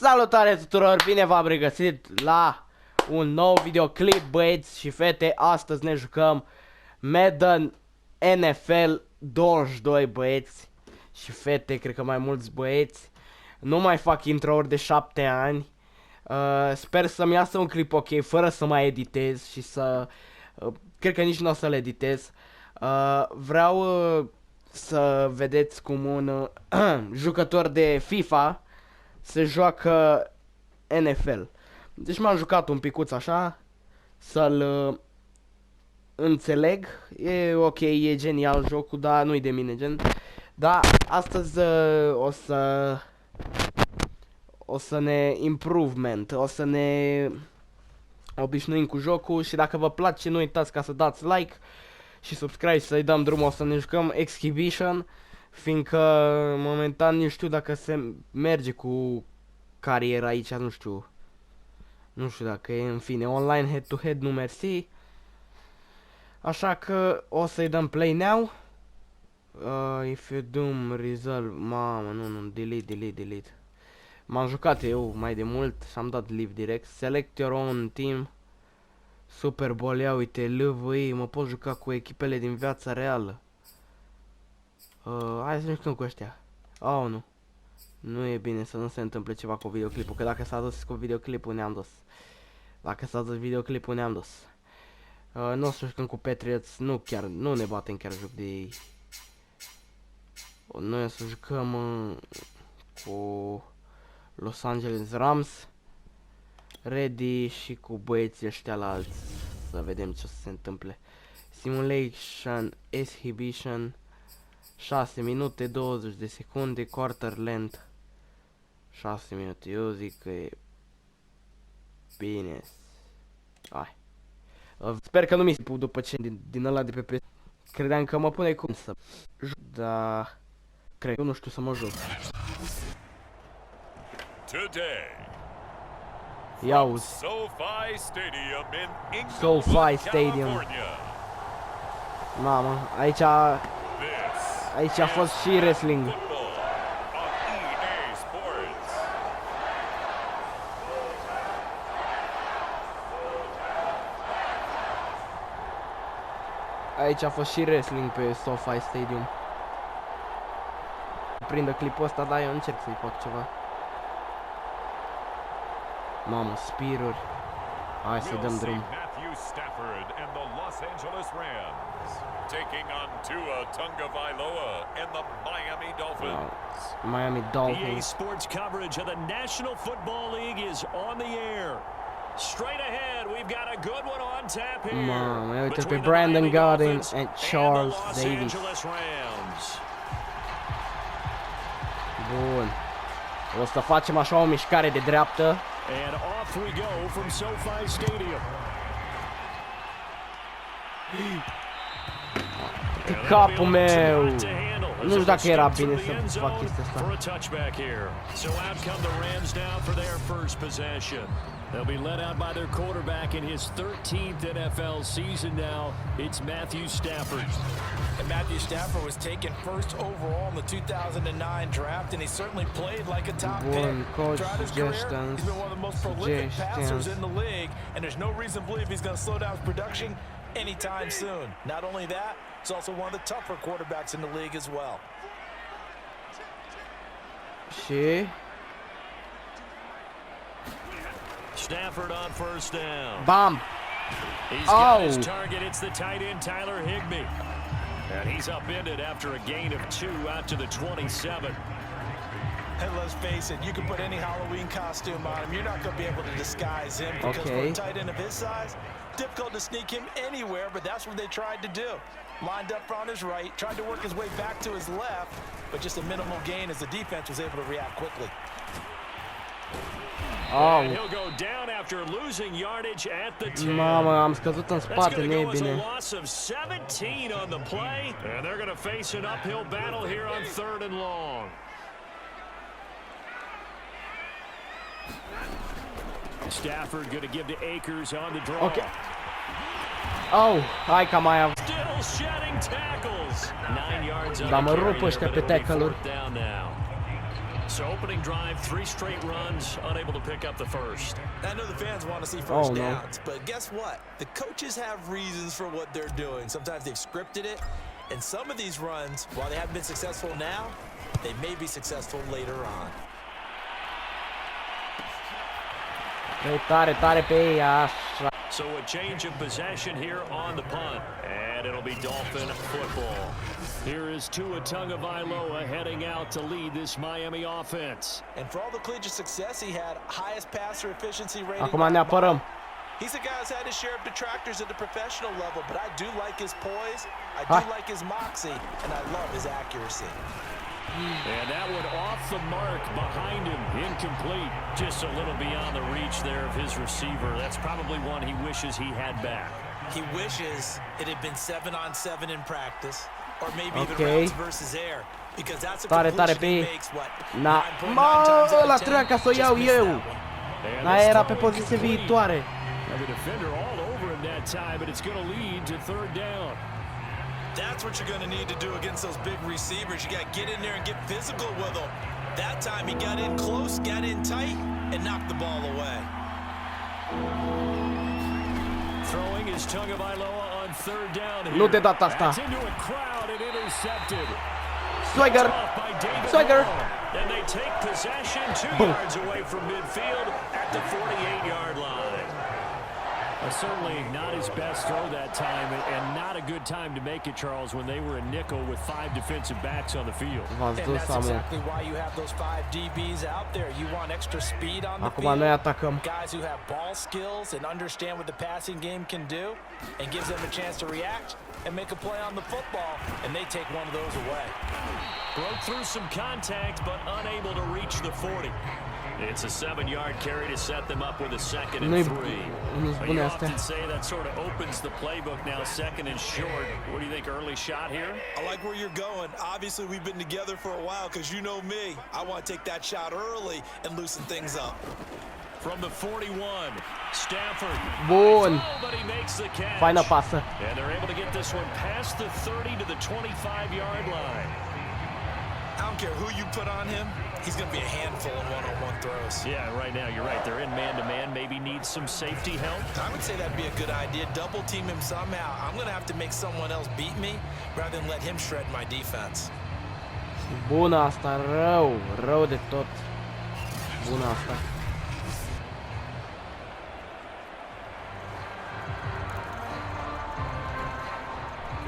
Salutare tuturor, bine v-am regăsit la un nou videoclip, băieți și fete. Astăzi ne jucăm Madden NFL 22, băieți și fete, cred că mai mulți băieți. Nu mai fac intro-uri de 7 ani. Sper să-mi iasă un clip ok, fără să mai editez și să... cred că nici nu o să-l editez. Vreau să vedeți cum un jucător de FIFA se joacă NFL. Deci m-am jucat un picuț așa, să-l înțeleg. E ok, e genial jocul, dar nu-i de mine, gen. Dar astăzi o să ne o să ne obișnuim cu jocul. Și dacă vă place, nu uitați ca să dați like și subscribe, să-i dăm drumul. O să ne jucăm Exhibition, fiindcă momentan nu știu dacă se merge cu cariera aici, nu știu dacă e, în fine, online head-to-head, nu mersi. Așa că o să-i dăm play now. If you do resolve, mamă, nu, delete. M-am jucat eu mai de mult și am dat live direct. Select your own team. Super Bowl, ia uite, LVI, mă pot juca cu echipele din viața reală. Hai să ne jucăm cu ăștia. Oh, nu. Nu e bine să nu se întâmple ceva cu videoclipul, că dacă s-a dus cu videoclipul ne-am dus. Nu o să jucăm cu Patriots, nu ne batem chiar joc de ei. Noi o să jucăm cu Los Angeles Rams, ready, și cu băieții ăștia la alți, să vedem ce o să se întâmple. Simulation, Exhibition, 6 minute 20 de secunde, quarter length 6 minute, eu zic că e bine. Hai. Sper că nu mi se pune după ce din ăla de pe PS. Credeam că mă pune cum să da, cred că nu știu să mă joc. Ia uzi, SoFi Stadium. Mamă, aici a fost și wrestling. Aici a fost și wrestling pe SoFi Stadium. Prindă clipul ăsta, dar eu încerc să-i fac ceva. Mamă, spear-uri. Hai să-i dăm drum. Miami Dolphins. Sports coverage of the National Football League is on the air. Straight ahead, we've got a good one on tap here. Mamă, uite pe Brandon Garden and Charles Davis. Bun. O să facem așa o mișcare de dreaptă. And off we go from SoFi Stadium. Capul meu. Nu știu dacă era bine să fac chestia asta. So out come the Rams now for their first possession. They'll be led out by their quarterback in his 13th NFL season now. It's Matthew Stafford. And Matthew Stafford was taken first overall in the 2009 draft, and he certainly played like a top pick. Throughout his career, he's been one of the most prolific passers in the league, and there's no reason to believe he's going to slow down his production anytime soon. Not only that, he's also one of the tougher quarterbacks in the league as well. Și Stafford on first down. bam. He's got his target. It's the tight end Tyler Higbee. And he's upended after a gain of 2 out to the 27. And let's face it, you can put any Halloween costume on him. You're not going to be able to disguise him because for a tight end of his size, difficult to sneak him anywhere, but that's what they tried to do. Lined up on his right, tried to work his way back to his left, but just a minimal gain as the defense was able to react quickly. And he'll go down after losing yardage at the 10. Mamă, am scăzut în spate, nu e bine. Loss of 17 on the play, and they're going to face an uphill battle here on 3rd and long. Stafford going to give to Akers on the draw. Okay. Hai că mai am. Still shedding tackles. 9 yards. Dar mă rup ăștia pe tackle-uri. So opening drive, 3 straight runs, unable to pick up the first. I know the fans want to see first downs, but guess what? The coaches have reasons for what they're doing. Sometimes they've scripted it, and some of these runs, while they haven't been successful now, they may be successful later on. So a change of possession here on the punt, and it'll be Dolphin football. Here is Tua Tagovailoa heading out to lead this Miami offense. And for all the collegiate success he had, highest passer efficiency rating. He's a guy who's had his share of detractors at the professional level, but I do like his poise, I do like his moxie, and I love his accuracy. And that one off the mark behind him, incomplete. Just a little beyond the reach there of his receiver. That's probably one he wishes he had back. He wishes it had been 7-on-7 in practice, or maybe even routes versus air, because that's a completion he makes, what, 9.9 times out of 10, just missed that one. Era pe poziție viitoare. The defender all over him that time, but it's going to lead to 3rd down. That's what you're going to need to do against those big receivers. You got to get in there and get physical with them. That time he got in close, got in tight, and knocked the ball away. Throwing is Tagovailoa on 3rd down here. Nu de data asta. That's into a crowd and intercepted. Swagger. Swagger. And they take possession 2 yards away from midfield at the 48-yard line. Certainly not his best throw that time, and not a good time to make it, Charles, when they were a nickel with 5 defensive backs on the field. And that's exactly why you have those 5 DBs out there. You want extra speed on the field, guys who have ball skills and understand what the passing game can do, and gives them a chance to react and make a play on the football, and they take one of those away. Broke through some contact, but unable to reach the 40. It's a 7-yard carry to set them up with a 2nd and 3. You often say that sort of opens the playbook now, 2nd and short. What do you think, early shot here? I like where you're going. Obviously, we've been together for a while, because you know me. I want to take that shot early and loosen things up. From the 41, Stafford. Bun. But he makes the catch. Faină pasă. And they're able to get this one past the 30 to the 25-yard line. I don't care who you put on him, he's going to be a handful in one-on-one throws. Yeah, right now, you're right. They're in man-to-man, maybe needs some safety help. I would say that'd be a good idea. Double team him somehow. I'm going to have to make someone else beat me rather than let him shred my defense. Bună asta, rău de tot. Bună asta.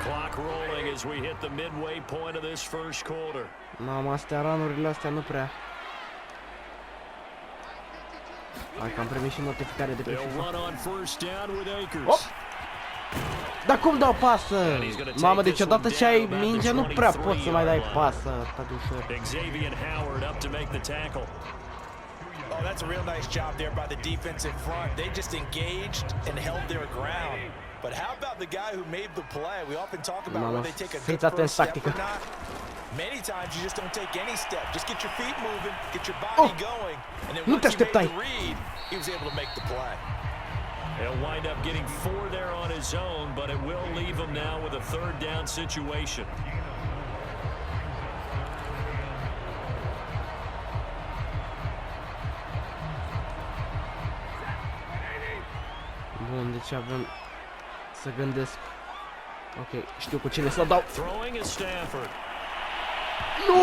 Clock rolling as we hit the midway point of this first quarter. Mamă, astea ranurile astea nu prea. Hai că am primit și notificare de pe FIFA. Dar cum dau pasă? Mamă, deci odată ce ai mingea nu prea poți să mai dai pasă atât de ușor. Oh, that's a real nice job there by the defensive front. They just engaged and held their ground. But how about the guy who made the play? We often talk about whether they take a good first step or not. Many times you just don't take any step. Just get your feet moving, get your body going, and then once he made the read, he was able to make the play. He'll wind up getting 4 there on his own, but it will leave him now with a 3rd down situation. Bun, deci avem să gândesc. Ok, știu cu cine să dau. Nu!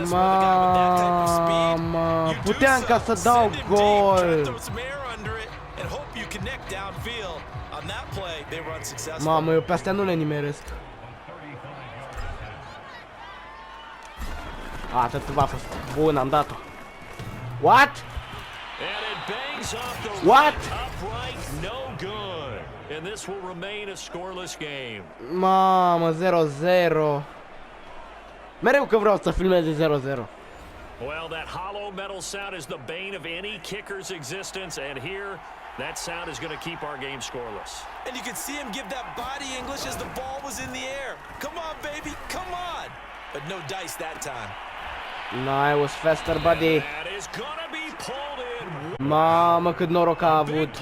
Mamă, puteam ca să dau gol. Mamă, eu pe astea nu le nimeresc. Atât v-a fost. Bun, am dat-o. What? What? And this will remain a scoreless game. Mamă, 0-0. Mereu că vreau să filmeze 0-0. Well, that hollow metal sound is the bane of any kicker's existence, and here that sound is going to keep our game scoreless. And you can see him give that body English as the ball was in the air. Come on, baby, come on. But no dice that time. No, I was faster, buddy. Mamă, cât noroc a avut.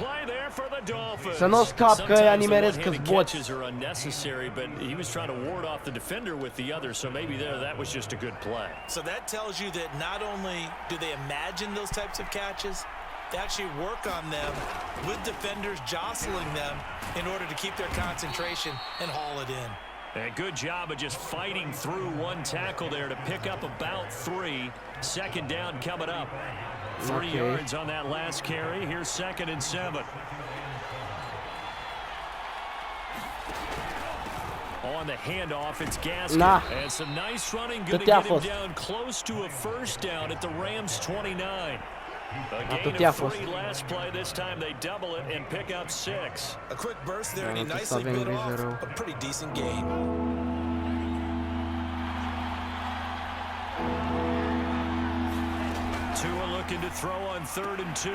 Să nu scap că ea nimeresc că-s boți. Are unnecessary, but he was trying to ward off the defender with the other, so maybe that was just a good play. So that tells you that not only do they imagine those types of catches, they actually work on them with defenders jostling them in order to keep their concentration and haul it in. A good job of just fighting through one tackle there to pick up about 3. Second down coming up. 3 yards on that last carry. Here's 2nd and 7. On the handoff, it's Gaskin. And some nice running. Going to get him down close to a first down at the Rams 29. A gain of 3 last play. This time they double it and pick up 6. A quick burst there, and he nicely bit off a pretty decent gain. Tua looking to throw on 3rd and 2.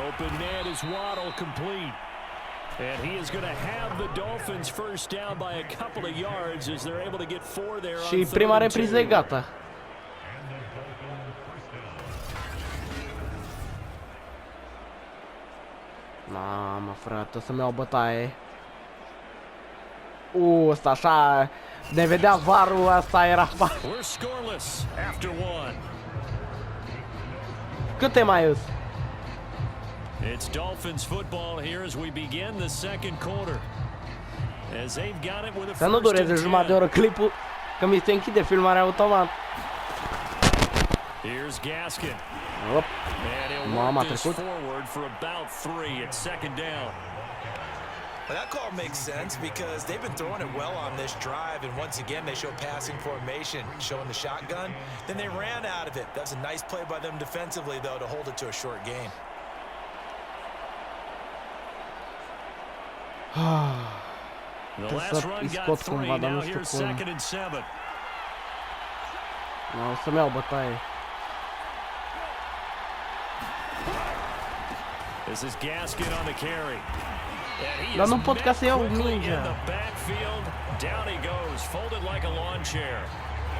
Open man is Waddle, complete. And he is going to have the Dolphins first down by a couple of yards as they're able to get 4 there on 3rd and 2. Și prima repriză e gata. Mamă, frate, o să-mi iau bătaie. Ăsta așa, ne vedea varul, asta era fa. We're scoreless after 1. Câte mai îs? It's Dolphins football here as we begin the second quarter. As they've got it with a Să nu dureze jumătate de oră clipul, că mi se închide filmarea automat. Here's Gaskin. Op. Mama, a trecut. Forward for about 3 at 2nd down. Well, that call makes sense because they've been throwing it well on this drive, and once again they show passing formation, showing the shotgun. Then they ran out of it. That's a nice play by them defensively, though, to hold it to a short gain. The last run got 3. Now here's 2nd and 7. O să-mi iau bătaie. This is Gaskin on the carry. Dar nu pot ca să iau mingea. Down he goes, folded like a lawn chair.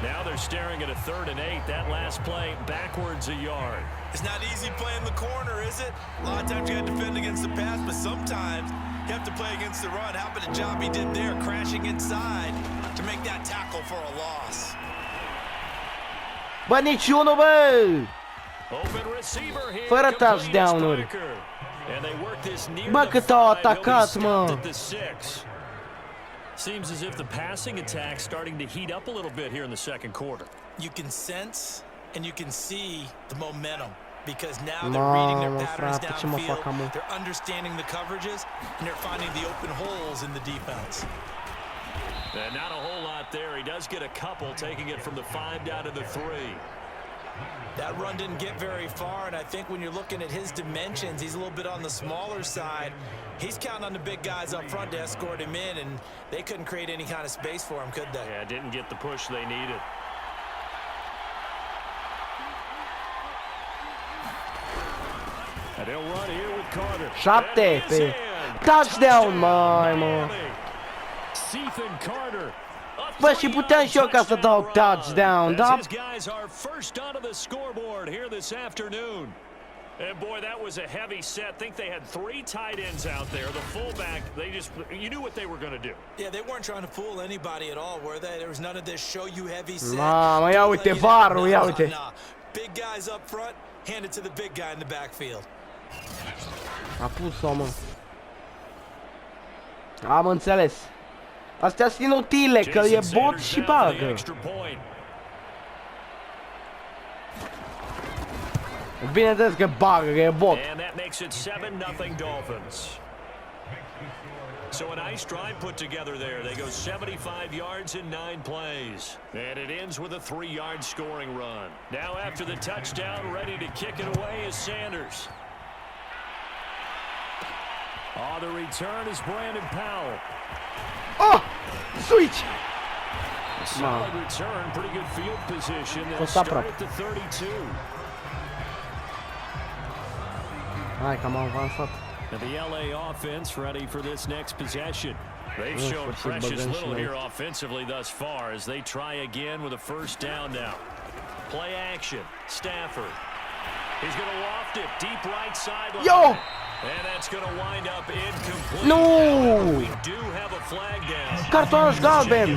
Now they're staring at a 3rd and 8. That last play backwards a yard. It's not easy playing the corner, is it? A lot of times you got to defend against the pass, but sometimes you have to play against the run. How about the job he did there, crashing inside to make that tackle for a loss? Bă, niciunul, bă! Fără touchdown-uri. Bă, cât au atacat, mă! Seems as if the passing attack's starting to heat up a little bit here in the second quarter. You can sense and you can see the momentum because now they're reading their patterns downfield, they're understanding the coverages, and they're finding the open holes in the defense. And not a whole lot there. He does get a couple, taking it from the 5 down to the 3. That run didn't get very far, and I think when you're looking at his dimensions, he's a little bit on the smaller side. He's counting on the big guys up front to escort him in, and they couldn't create any kind of space for him, could they? Yeah, didn't get the push they needed. And they'll run here with Carter. 7 pe touchdown, mă. Ethan Carter. Bă, și puteam și eu ca să dau touchdown, da? His guys are first onto the scoreboard here this afternoon. And boy, that was a heavy set. I think they had 3 tight ends out there. The fullback, you knew what they were going to do. Yeah, they weren't trying to fool anybody at all, were they? There was none of this show you heavy set. Mamă, ia uite varul, ia uite. Big guys up front, hand it to the big guy in the backfield. A pus-o, mă. Am înțeles. Astea sunt inutile, că e bot și bagă. Bineînțeles că bagă, că e bot. And that makes it 7-0 Dolphins. So a nice drive put together there. They go 75 yards in 9 plays. And it ends with a 3-yard scoring run. Now after the touchdown, ready to kick it away is Sanders. The return is Brandon Powell. Oh! Switch! Solid return, pretty good field position. They'll start at the 32. Hai că am avansat. And the LA offense ready for this next possession. They've shown precious little here offensively thus far as they try again with a first down now. Play action. Stafford. He's going to loft it deep right side. Yo! And that's going to wind up incomplete. No! We do have a flag down. Cartões galben.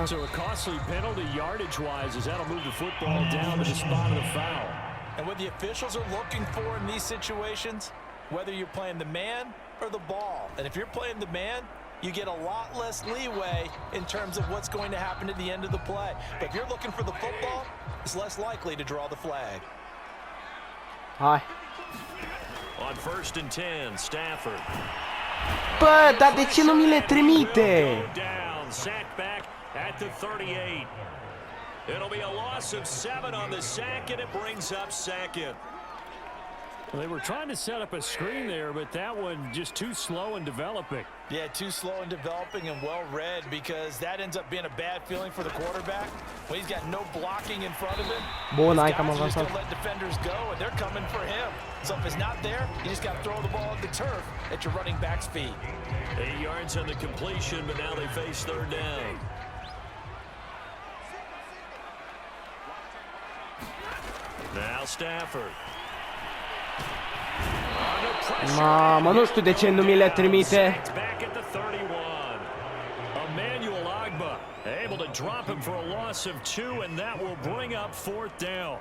So a costly penalty yardage-wise as that'll move the football down to the spot of the foul. And what the officials are looking for in these situations, whether you're playing the man or the ball. And if you're playing the man, you get a lot less leeway in terms of what's going to happen at the end of the play. But if you're looking for the football, it's less likely to draw the flag. Hai. On 1st and 10, Stafford. Bă, dar de ce nu mi le trimite? Down, sack back at the 38. It'll be a loss of 7 on the sack, and it brings up second. Well, they were trying to set up a screen there, but that one just too slow in developing. Yeah, too slow in developing and well read, because that ends up being a bad feeling for the quarterback when he's got no blocking in front of him. Bun, These hai guys că am are just avansat. gonna let defenders go, and they're coming for him. So if it's not there, you just got to throw the ball at the turf at your running back's feet. 8 yards on the completion, but now they face 3rd down. Now Stafford. Mamă, nu știu de ce nu mi le trimite. Back at the 31. Emmanuel Agba able to drop him for a loss of 2, and that will bring up 4th down.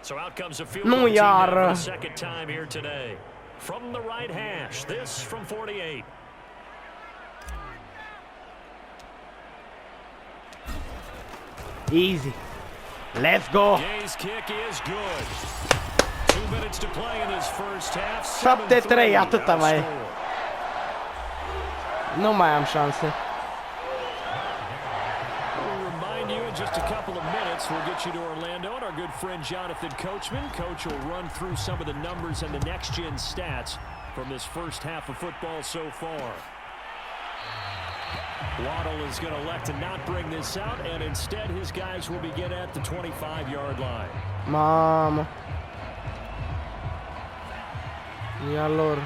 So out comes a field goal iar. for the second time here today. From the right hash, this from 48. Easy. Let's go. Gay's kick is good. 2 minutes to play in this first half. 7-3, atâta mai e. Nu mai am șanse. We'll remind you in just a couple of minutes, we'll get you to Orlando and our good friend Jonathan Coachman. Coach will run through some of the numbers and the next-gen stats from this first half of football so far. Waddle is going to elect to not bring this out, and instead his guys will begin at the 25-yard line. Mamă. Ia lor.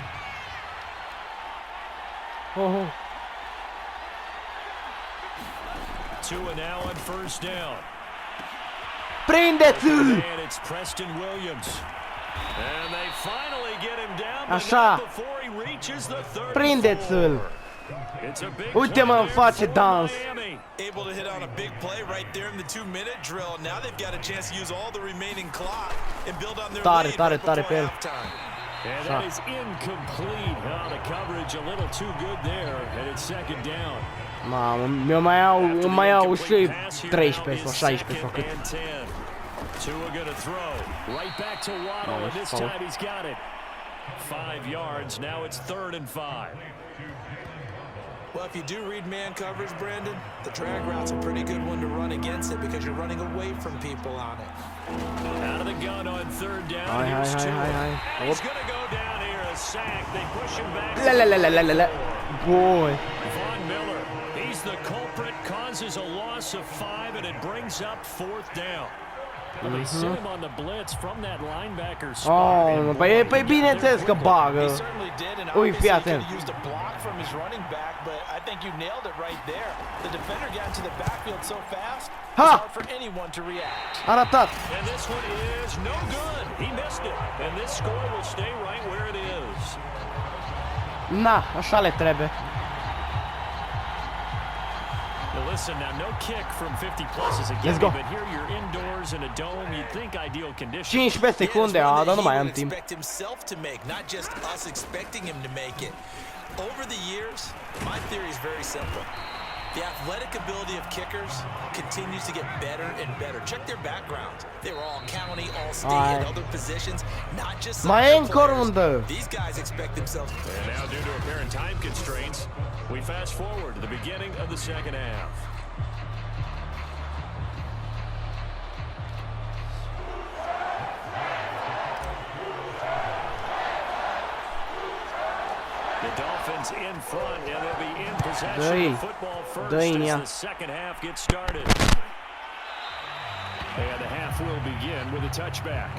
Oh. 2 and now on 1st down. Prindeți-l! And it's Preston Williams. And they finally get him down, but Așa. not before he reaches the 34. Prindeți-l! It's a big Uite mă, îmi face dans. Able to hit on a big play right there in the 2-minute drill. Now they've got a chance to use all the remaining clock and build on their lead right before halftime. And that is incomplete. Oh, the coverage a little too good there, and it's 2nd down. Mamă, îmi mai au și 13 sau 16 sau cât. Tua gonna throw right back to Waddle, and this time he's got it. 5 yards. Now it's 3rd and 5. Well, if you do read man coverage, Brandon, the drag route's a pretty good one to run against it because you're running away from people on it. Out of the gun on 3rd down. Here's Tua. He's gonna go down here, a sack. They push him back. La. Boy. Von Miller, he's the culprit, causes a loss of 5, and it brings up 4th down. Well, they sent him on the blitz from that linebacker spot. Oh, păi bineînțeles că bagă. Ui, fii atent. From his running back, but I think you nailed it right there. The defender got into the backfield so fast, it's hard for anyone to react. Arătat. And this one is no good. He missed it, and this score will stay right where it is. Na, așa le trebuie. Now listen, now no kick from 50 plus is a gimme, but here you're indoors in a dome. You'd think ideal conditions. 15 secunde, dar nu mai am timp. Expect himself to make, not just us expecting him to make it. Over the years, my theory is very simple. The athletic ability of kickers continues to get better and better. Check their backgrounds. They were all county, all state, and other positions, not just some players. These guys expect themselves. And now, due to apparent time constraints, we fast forward to the beginning of the second half. The Dolphins in front, and they'll be in possession of football first as the second half gets started. And the half will begin with a touchback.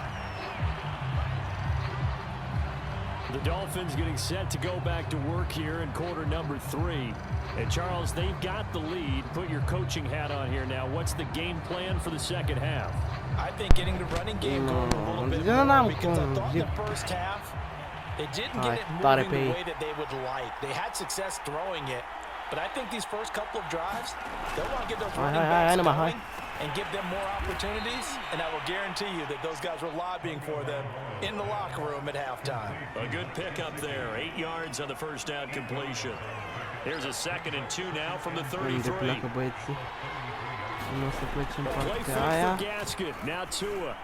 The Dolphins getting set to go back to work here in quarter number 3. And Charles, they've got the lead. Put your coaching hat on here now. What's the game plan for the second half? I think getting the running game going a little bit more, because I thought in the first half they didn't get it moving the way that they would like. They had success throwing it, but I think these first couple of drives, they'll want to get those running backs going and give them more opportunities, and I will guarantee you that those guys were lobbying for them in the locker room at halftime. A good pickup there, 8 yards on the first down completion. Here's a 2nd and 2 now from the 33. Play for Gasket, now Tua.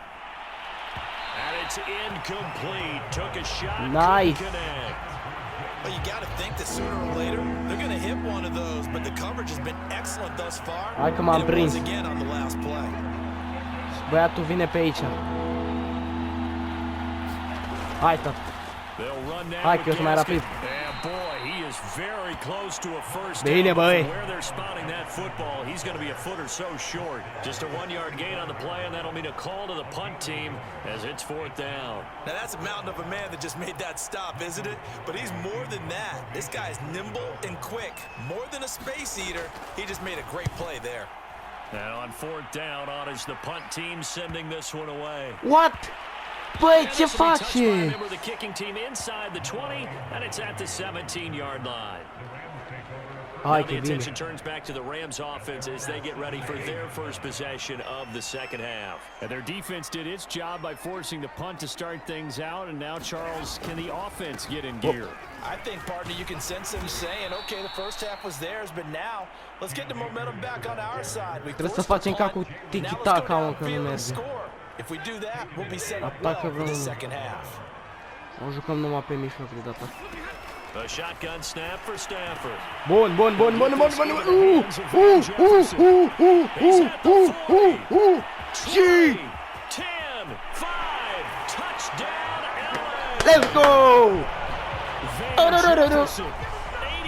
And it's incomplete. Took a shot. Nice. Well, you got to think that sooner or later they're going to hit one of those, but the coverage has been excellent thus far. Hai că m-am prins. Again on the last play. Băiatul vine pe aici. Hai, tată. Hai că eu sunt mai rapid. Very close to a first Bine, down. băi. Where they're spotting that football, he's going to be a foot or so short. Just a 1-yard gain on the play, and that'll mean a call to the punt team as it's 4th down. Now that's a mountain of a man that just made that stop, isn't it? But he's more than that. This guy's nimble and quick. More than a space eater. He just made a great play there. And on 4th down, on is the punt team sending this one away. What? Băi, ce face? The kicking team inside the 20, and it's at the 17-yard line. Hai the attention turns back to the Rams offense as they get ready for their first possession of the second half. And their defense did its job by forcing the punt to start things out, and now, Charles, can the offense get in gear? I think, partner, you can sense them saying, okay, the first half was theirs, but now let's get the momentum back on our side. Trebuie să facem ca cu tiki-taka, mă, că nu merge. If we do that, we'll be set up well for the second half. O jucăm numai pe mijloc de data. A shotgun snap for Stafford. Bun. G. 10, 5, touchdown, Allen. Let's go!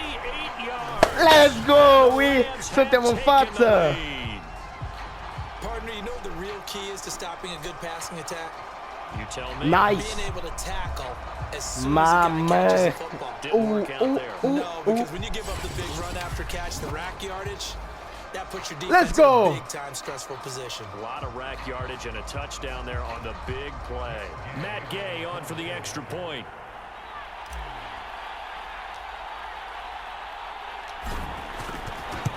88 yards. Let's go! Suntem în față! Partner, you know the real key is to stopping a good passing attack? You tell me. Nice. Being able to tackle as soon as the guy catches the football. Didn't work out there. No, because when you give up the big run after catch, the rack yardage, that puts your Let's defense go. in a big-time stressful position. A lot of rack yardage and a touchdown there on the big play. Matt Gay on for the extra point.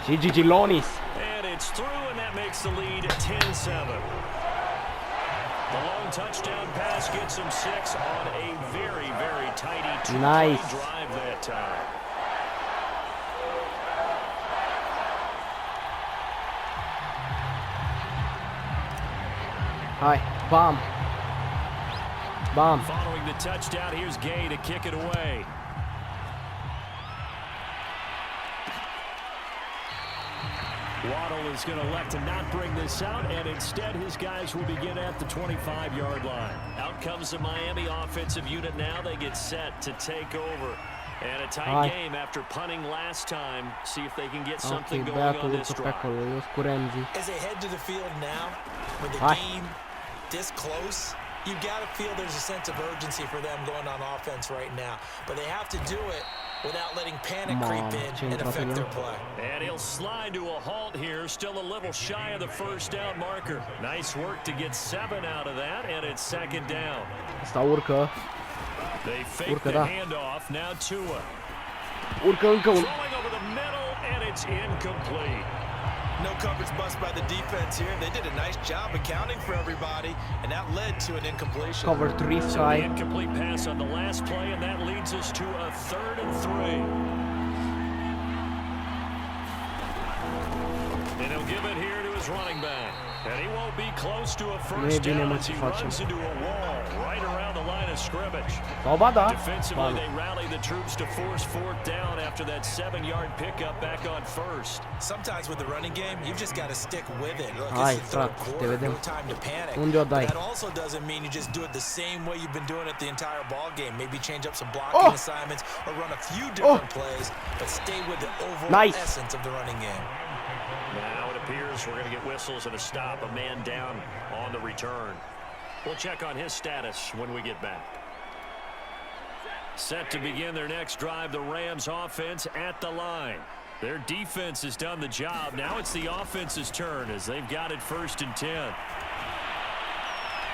Gigi Lonis. And it's through, and that makes the lead 10-7. The long touchdown pass gets him 6 on a very, very tidy two-play drive that time. Hai, bam. Following the touchdown, here's Gay to kick it away. Waddle is going to elect to not bring this out, and instead his guys will begin at the 25-yard line. Out comes the Miami offensive unit now. They get set to take over. And a tight game after punting last time. See if they can get something going on this drive. As they head to the field now, with the game this close, you got to feel there's a sense of urgency for them going on offense right now. But they have to do it without letting panic creep in and affect their play. And he'll slide to a halt here, still a little shy of the first down marker. Nice work to get 7 out of that, and it's 2nd down. They fake the handoff, now Tua. Throwing over the middle, and it's incomplete. No coverage bust by the defense here. They did a nice job accounting for everybody, and that led to an incompletion. Cover 3 So the incomplete pass on the last play, and that leads us to a 3rd and 3. And he'll give it here to his running back. And he won't be close to a first down as he runs into a wall right around the line of scrimmage. Defensively, they rally the troops to force 4th down after that 7-yard pickup back on 1st. Sometimes with the running game, you've just got to stick with it. Look, it's the 3rd quarter, no time to panic. But that also doesn't mean you just do it the same way you've been doing it the entire ball game. Maybe change up some blocking assignments or run a few different plays, but stay with the overall essence of the running game. Now it appears we're going to get whistles and a stop, a man down on the return. We'll check on his status when we get back. Set to begin their next drive, the Rams offense at the line. Their defense has done the job. Now it's the offense's turn as they've got it 1st and 10.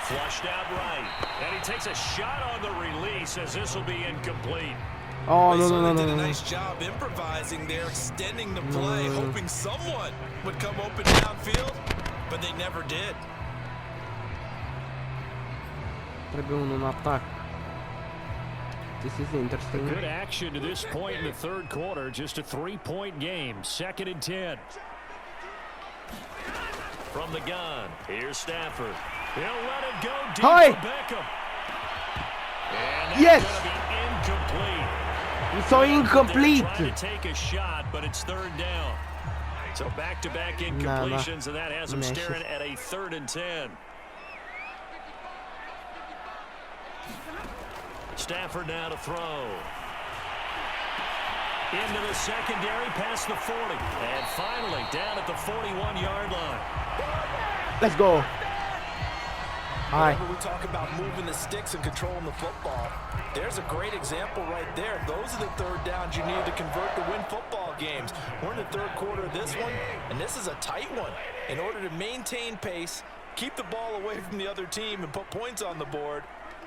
Flushed out right. And he takes a shot on the release as this will be incomplete. Oh, no, They no, did no, a no. nice job improvising there, extending the play, hoping someone would come open downfield, but they never did. Trebuie unul în atac. This is interesting. Good action to this point in the 3rd quarter. Just a 3-point game. 2nd and 10. From the gun, here's Stafford. He'll let it go deep Hi. for Beckham. And that's Yes. going to be incomplete. It's so incomplete. They're trying to take a shot, but it's 3rd down. So back-to-back incompletions, and that has them staring at a 3rd and 10. Stafford now to throw. Into the secondary, past the 40. And finally, down at the 41-yard line. Let's go. Hi. Whenever we talk about moving the sticks and controlling the football, there's a great example right there. Those are the 3rd downs you need to convert to win football games. We're in the 3rd quarter of this one, and this is a tight one. In order to maintain pace, keep the ball away from the other team, and put points on the board,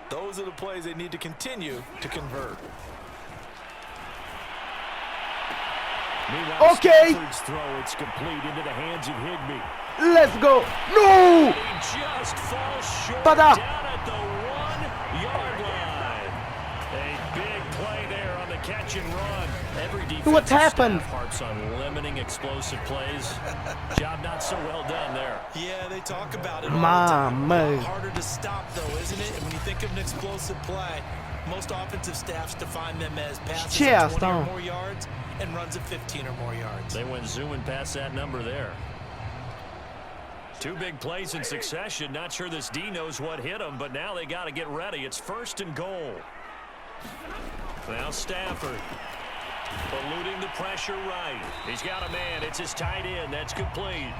those are the plays they need to continue to convert. Meanwhile, Okay. Stafford's throw, it's complete into the hands of Higbee. Let's go. No. He just falls short Tada. down at the 1-yard line. A big play there on the catch and run. Every defensive What happened? staff harps on limiting explosive plays. Job not so well done there. Yeah, they talk about it all the time. Mama. Harder to stop, though, isn't it? And when you think of an explosive play, most offensive staffs define them as passes of 20 or more yards and runs of 15 or more yards. They went zooming past that number there. 2 big plays in succession. Not sure this D knows what hit him, but now they got to get ready. It's 1st and goal. Now Stafford. Eluding the pressure right. He's got a man. It's his tight end. That's complete.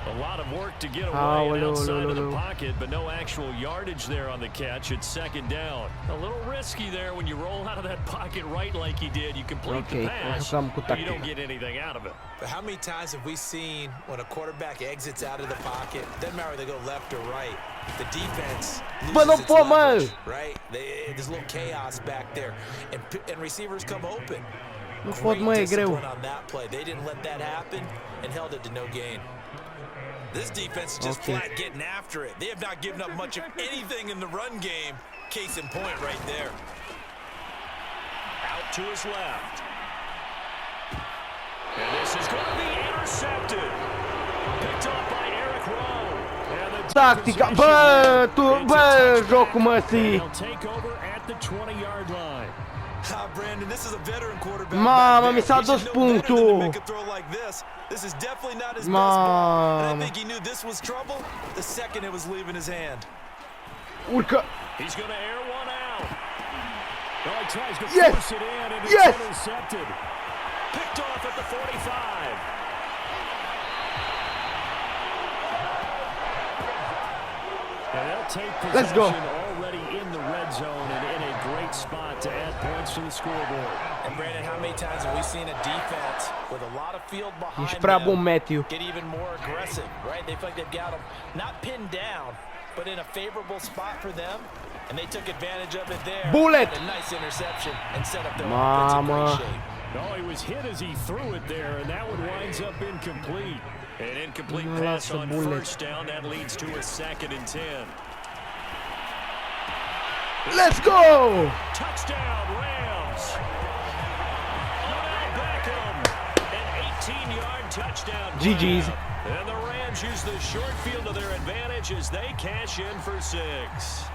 A lot of work to get away and outside of the pocket, but no actual yardage there on the catch. It's 2nd down. A little risky there when you roll out of that pocket right like he did. You complete the pass, but you don't get anything out of it. But how many times have we seen when a quarterback exits out of the pocket, doesn't matter whether they go left or right, the defense loses its leverage, right? There's a little chaos back there, and receivers come open. Great discipline on that play. They didn't let that happen and held it to no gain. This defense is just flat getting after it. They have not given up much of anything in the run game. Case in point right there. Out to his left. And this is going to be intercepted. Picked off by Eric Rowe. Tactica. Bă, jocul măsii. Brandon, this is a veteran quarterback. Mamă, mi s-a dus punctul. This is definitely not his best ball. And I think he knew this was trouble the second it was leaving his hand. Urcă. He's going to air one out. Well, he tries to Yes. force it in and Yes. it's intercepted. Picked off at the 45. And they'll take Let's go. possession already in the red zone and in a great spot to add points to the scoreboard. And Brandon, how many times have we seen a defense with a lot of field behind Ești prea bun, them Matthew. get even more aggressive, right? They feel like they've got them not pinned down, but in a favorable spot for them, and they took advantage of it there. Bullet! A nice interception and set up their offense in great shape. No, he was hit as he threw it there, and that one winds up incomplete. An incomplete pass on 1st down. That leads to a 2nd and 10. Let's go! Touchdown, Rams. Odell Beckham, an 18-yard touchdown. GG's. And the Rams use the short field to their advantage as they cash in for 6.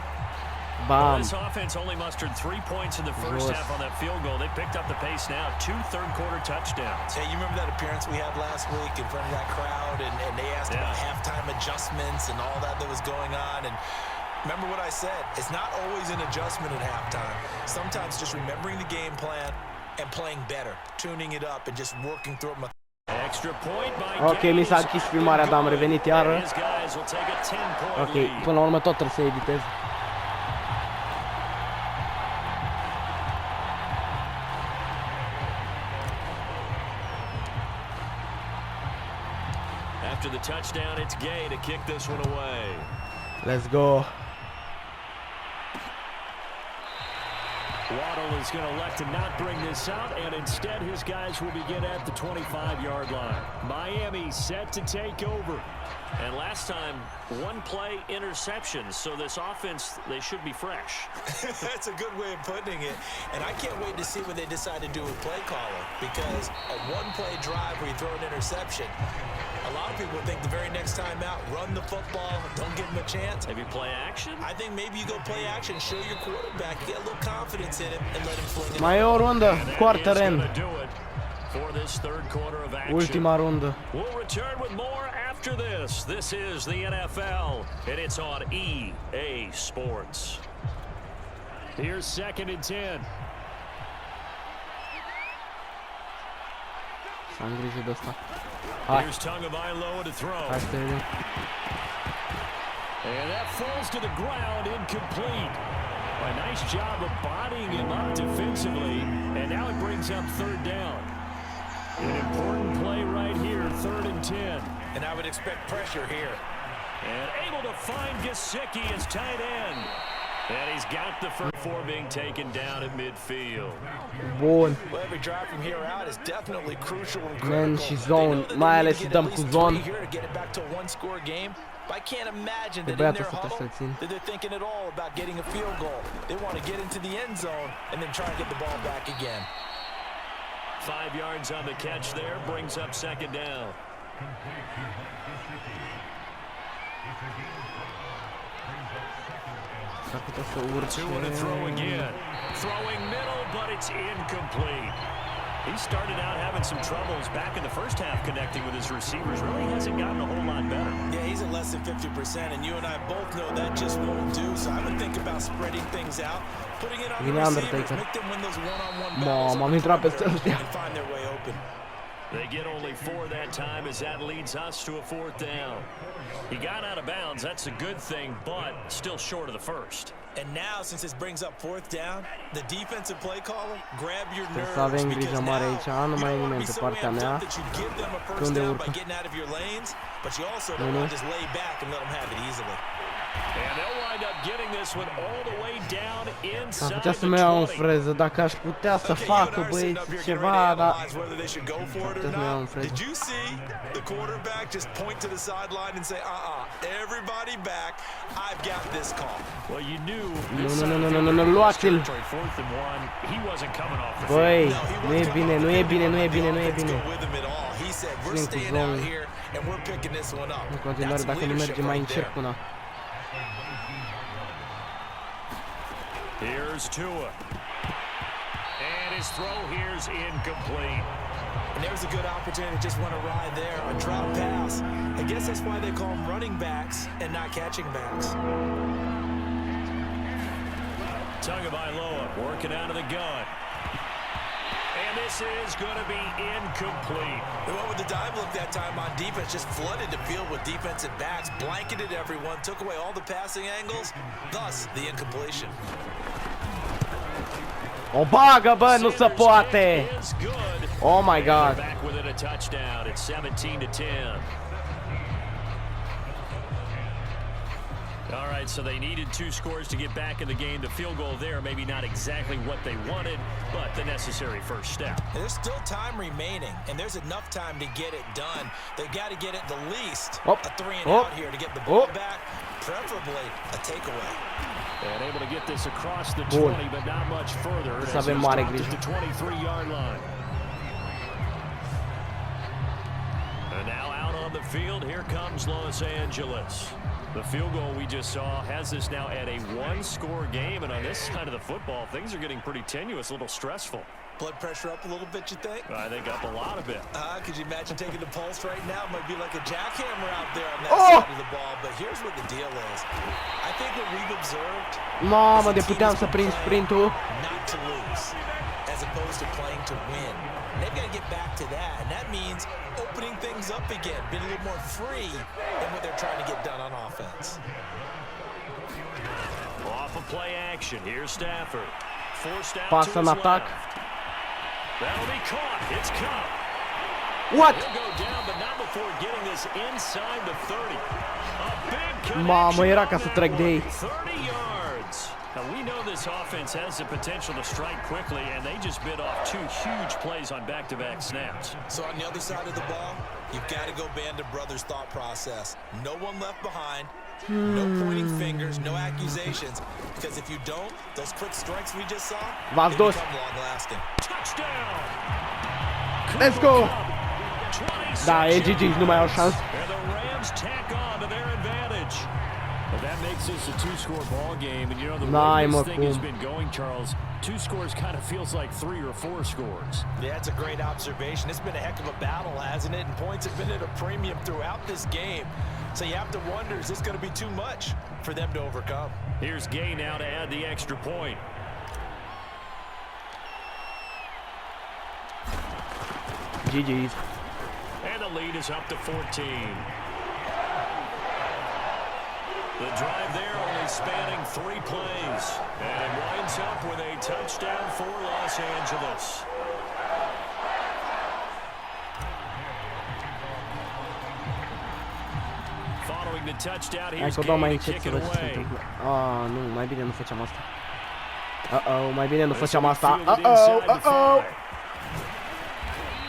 Bam. This offense only mustered 3 points in the first half on that field goal. They picked up the pace now. 2 third-quarter touchdowns. Hey, you remember that appearance we had last week in front of that crowd, and they asked about halftime adjustments and all that was going on, and remember what I said, it's not always an adjustment at halftime. Sometimes just remembering the game plan and playing better, tuning it up and just working through it. Ok, mi s-a închis filmarea, dar am revenit iară. Ok, până la urmă tot trebuie să editez. After the touchdown, it's Gay to kick this one away. Let's go. Waddle is going to elect to not bring this out, and instead his guys will begin at the 25-yard line. Miami set to take over. And last time, one play interception, so this offense, they should be fresh. That's a good way of putting it. And I can't wait to see what they decide to do with play caller, because a one-play drive where you throw an interception, a lot of people think the very next time out, run the football, don't give them a chance. Maybe play action? I think maybe you go play action, show your quarterback, get a little confidence in him, and let him fling it. Mai e o rundă, quarter end. For this third quarter of action. Ultima rundă. We'll return with more after this. This is the NFL, and it's on EA Sports. Here's 2nd and 10. Să am grijă de ăsta. Hai. Here's Tagovailoa to throw. Hai să vedem. And that falls to the ground, incomplete. A nice job of bodying him up defensively, and now it brings up 3rd down. An important play right here, 3rd and 10. And I would expect pressure here. And able to find Gesicki as tight end. And he's got the first 4 being taken down at midfield. Bun. Well, every drive from here out is definitely crucial and Man, critical. și zone, mai ales să dăm cu zone. But I can't imagine that in their huddle that they're thinking at all about getting a field goal. They want to get into the end zone and then try to get the ball back again. 5 yards on the catch there, brings up 2nd down. Two on the throw again. Throwing middle, but it's incomplete. He started out having some troubles back in the first half connecting with his receivers. Really hasn't gotten a whole lot better. Yeah, he's at less than 50%, and you and I both know that just won't do. So I would think about spreading things out, putting it on the receivers, make them win those one-on-one battles and find their way open. They get only 4 that time as that leads us to a 4th down. He got out of bounds. That's a good thing, but still short of the first. And now, since this brings up 4th down, the defensive play caller, grab your nerves, să avem grijă because mare now aici, you nu mai e don't want to nimeni be pe so partea amped mea. up that you give them a first down by getting out of your lanes, but you also don't want to just lay back and let them have it easily. And they'll wind up getting this one all the way down inside Am putea să-mi iau în freză, dacă aș putea să facă, băieți, ceva, dar... Did you see the quarterback just point to the sideline and say, everybody back, I've got this call? Well, you knew Nu, luați-l! Băi, nu e bine, nu e bine, nu e bine, nu e bine. Țin cu zone. În continuare, dacă nu merge, mai încerc până. Here's Tua. And his throw here's incomplete. And there's a good opportunity to just want to ride there. A drop pass. I guess that's why they call them running backs and not catching backs. Tagovailoa working out of the gun. And this is going to be incomplete. They went with the dive look that time on defense, just flooded the field with defensive backs, blanketed everyone, took away all the passing angles, thus the incompletion. O bagă, bă, nu se poate! Oh my God! Back within a touchdown. It's 17-10. All right, so they needed 2 scores to get back in the game. The field goal there, maybe not exactly what they wanted, but the necessary first step. There's still time remaining, and there's enough time to get it done. They've got to get it the least a 3 and out here to get the ball back, preferably a takeaway. And able to get this across the 20, but not much further. Să avem mare grijă. The 23-yard line. And now out on the field, here comes Los Angeles. The field goal we just saw has us now at a 1-score game, and on this side of the football, things are getting pretty tenuous, a little stressful. Blood pressure up a little bit, you think? I think up a lot of it. Could you imagine taking the pulse right now? It might be like a jackhammer out there on that side of the ball, but here's what the deal is. I think what we've observed Mamă, de puteam să prind sprintul. Not to lose, as opposed to playing to win. And they've got to get back to that, and that means opening things up again, being a little more free in what they're trying to get done on offense. Off of play action, here's Stafford. Forced out Pasă to în his atac. left. That'll be caught. It's caught. What? He'll go down, but not before getting this inside the 30. A big Mamă, era ca connection să on trec that de ei. one. 30 yards. Now we know this offense has the potential to strike quickly, and they just bit off 2 huge plays on back-to-back snaps. So on the other side of the ball, you've got to go band of brothers thought process. No one left behind. No pointing fingers, no accusations. Because if you don't, those quick strikes we just saw, V-ați they dus. become long-lasting. Touchdown! Let's go! 26 Da, e GG, nu mai au șansă. And the Rams tack on to their advantage. But that makes this a 2-score ball game, and you know the N-ai, way mă, this thing has cum. been going, Charles. 2 scores kind of feels like 3 or 4 scores. Yeah, that's a great observation. It's been a heck of a battle, hasn't it? And points have been at a premium throughout this game. So you have to wonder, is this going to be too much for them to overcome? Here's Gay now to add the extra point. GG's. And the lead is up to 14. The drive there only spanning 3 plays. And it winds up with a touchdown for Los Angeles. Following the touchdown, Hai here's că o dau mai Gay to încet kick să it văd ce se away. întâmplă. Ah, nu, mai bine nu făceam asta. Mai bine nu This făceam will be asta. fielded inside the 5.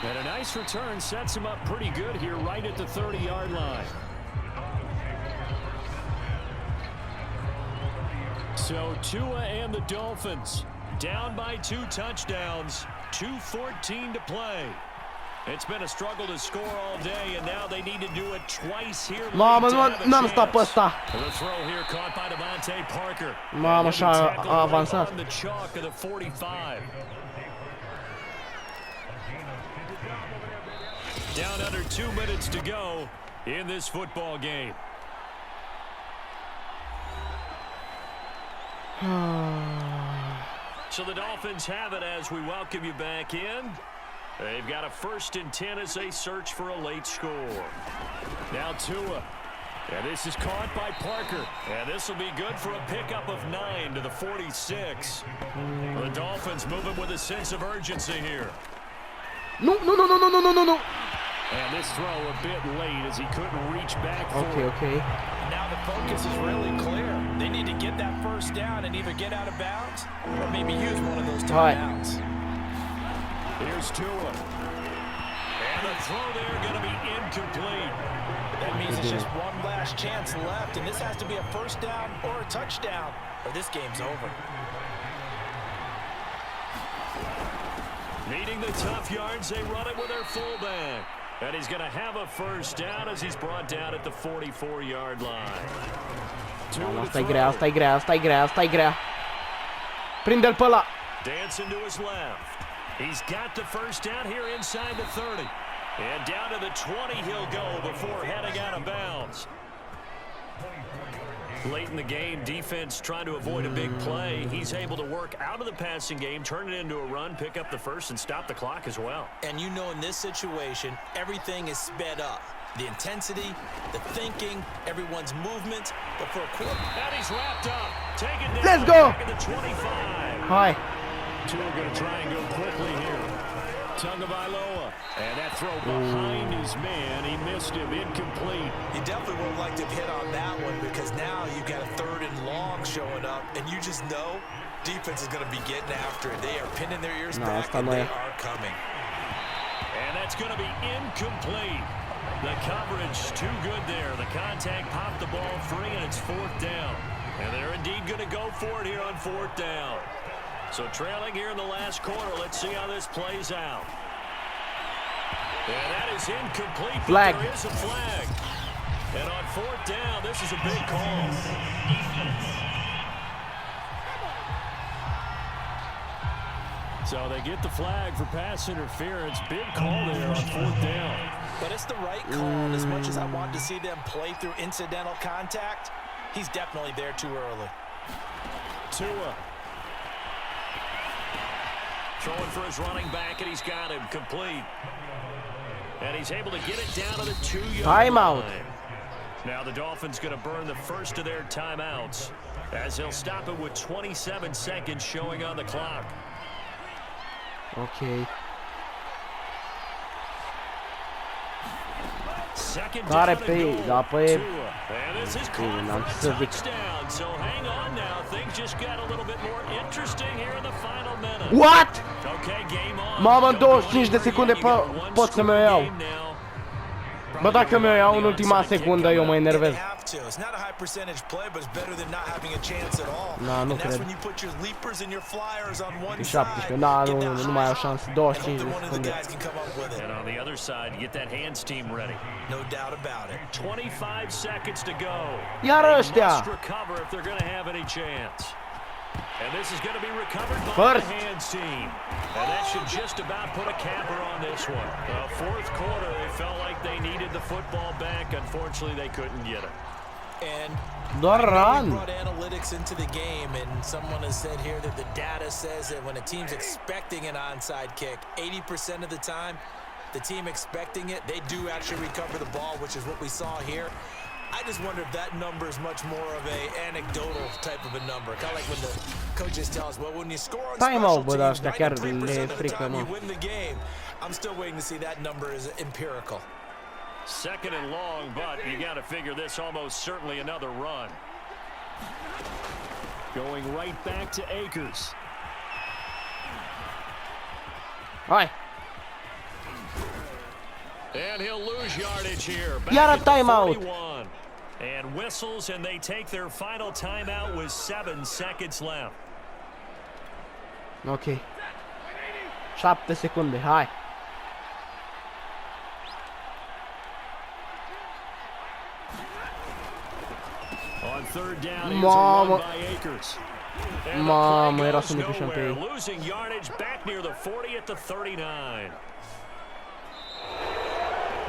And a nice return sets him up pretty good here right at the 30-yard line. So Tua and the Dolphins down by 2 touchdowns, 2:14 to play. It's been a struggle to score all day, and now they need to do it twice here. Mamă, n-am stat pe ăsta. The throw here caught by Devontae Parker. Mamă, și a avansat. On the chalk of the 45. Down under 2 minutes to go in this football game. So the Dolphins have it as we welcome you back in. They've got a 1st and 10 as they search for a late score. Now Tua. And this is caught by Parker. And this will be good for a pickup of 9 to the 46. The Dolphins moving with a sense of urgency here. Nu. And this throw a bit late as he couldn't reach back for it. Okay. Now the focus is really clear. They need to get that first down and either get out of bounds or maybe use one of those timeouts. Here's Tua. And the throw there going to be incomplete. That means it's just one last chance left, and this has to be a first down or a touchdown, or this game's over. Needing the tough yards, they run it with their fullback. And he's going to have a first down as he's brought down at the 44-yard line. Asta e grea. Prinde-l pe ăla. Dancing to his left. He's got the first down here inside the 30. And down to the 20 he'll go before heading out of bounds. Late in the game, defense trying to avoid a big play. He's able to work out of the passing game, turn it into a run, pick up the first, and stop the clock as well. And you know in this situation, everything is sped up. The intensity, the thinking, everyone's movement. But for a quarter... And he's wrapped up. Taken down. Let's go. Back at the 25. Hai. Tua going to try and go quickly here. Tagovailoa. And that throw behind his man. He missed him. Incomplete. You definitely would like to have hit on that one because now you've got a 3rd and long showing up, and you just know defense is going to be getting after it. They are pinning their ears back, and they are coming. And that's going to be incomplete. The coverage too good there. The contact popped the ball free, and it's 4th down. And they're indeed going to go for it here on 4th down. So trailing here in the last quarter, let's see how this plays out. And that is incomplete. Flag. There is a flag. And on 4th down, this is a big call. So they get the flag for pass interference. Big call there on 4th down. But it's the right call. And as much as I want to see them play through incidental contact, he's definitely there too early. Tua. Throwing for his running back, and he's got him complete. And he's able to get it down to the 2-yard Timeout. line. Now the Dolphins going to burn the first of their timeouts as he'll stop it with 27 seconds showing on the clock. Ok. Care pe ei, dar pe... N-am ce să zic. What? Mamă, în 25 de secunde pot să mi-o iau. Bă, dacă mi-o iau în ultima secundă, eu mă enervez. Na, nu cred. E 17, na, nu mai au șanse. 25 de secunde. Iar ăștia! And this is going to be recovered by First. the hands team. And that should just about put a capper on this one. Fourth quarter, they felt like they needed the football back. Unfortunately, they couldn't get it. And doar run. Brought analytics into the game, and someone has said here that the data says that when a team's expecting an onside kick, 80% of the time, the team expecting it, they do actually recover the ball, which is what we saw here. I just wonder if that number is much more of a anecdotal type of a number. Kind of like when the coaches tell us, well, when you score on special teams, 93% of the time you win the game. I'm still waiting to see that number is empirical. Second and long, but you got to figure this almost certainly another run. Going right back to Akers. Hai. And he'll lose yardage here. Iar a timeout. And whistles, and they take their final timeout with 7 seconds left. Ok. 7 secunde, hai. On third down, here's a run by Akers. Mamă, era să ne pișăm pe ei. Losing yardage back near the 40 at the 39.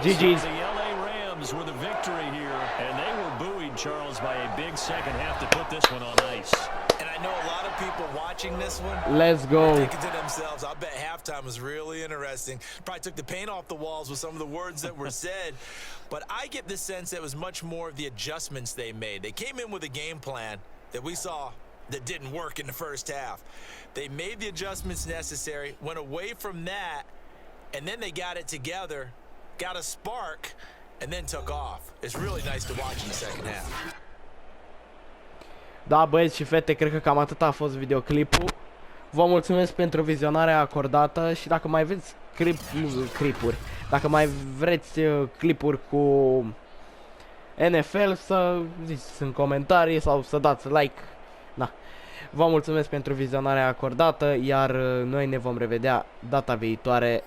GG's. The LA Rams were the victory here, and they were buoyed, Charles, by a big second half to put this one on ice. And I know a lot of people watching this one. Let's go. Thinking to themselves, I bet halftime was really interesting. Probably took the paint off the walls with some of the words that were said. But I get the sense that it was much more of the adjustments they made. They came in with a game plan that we saw that didn't work in the first half. They made the adjustments necessary, went away from that, and then they got it together, got a spark, and then took off. It's really nice to watch in the second half. Da, băieți și fete, cred că cam atât a fost videoclipul. Vă mulțumesc pentru vizionarea acordată și dacă mai vreți clipuri, dacă mai vreți clipuri cu NFL, să ziceți în comentarii sau să dați like. Da. Vă mulțumesc pentru vizionarea acordată, iar noi ne vom revedea data viitoare.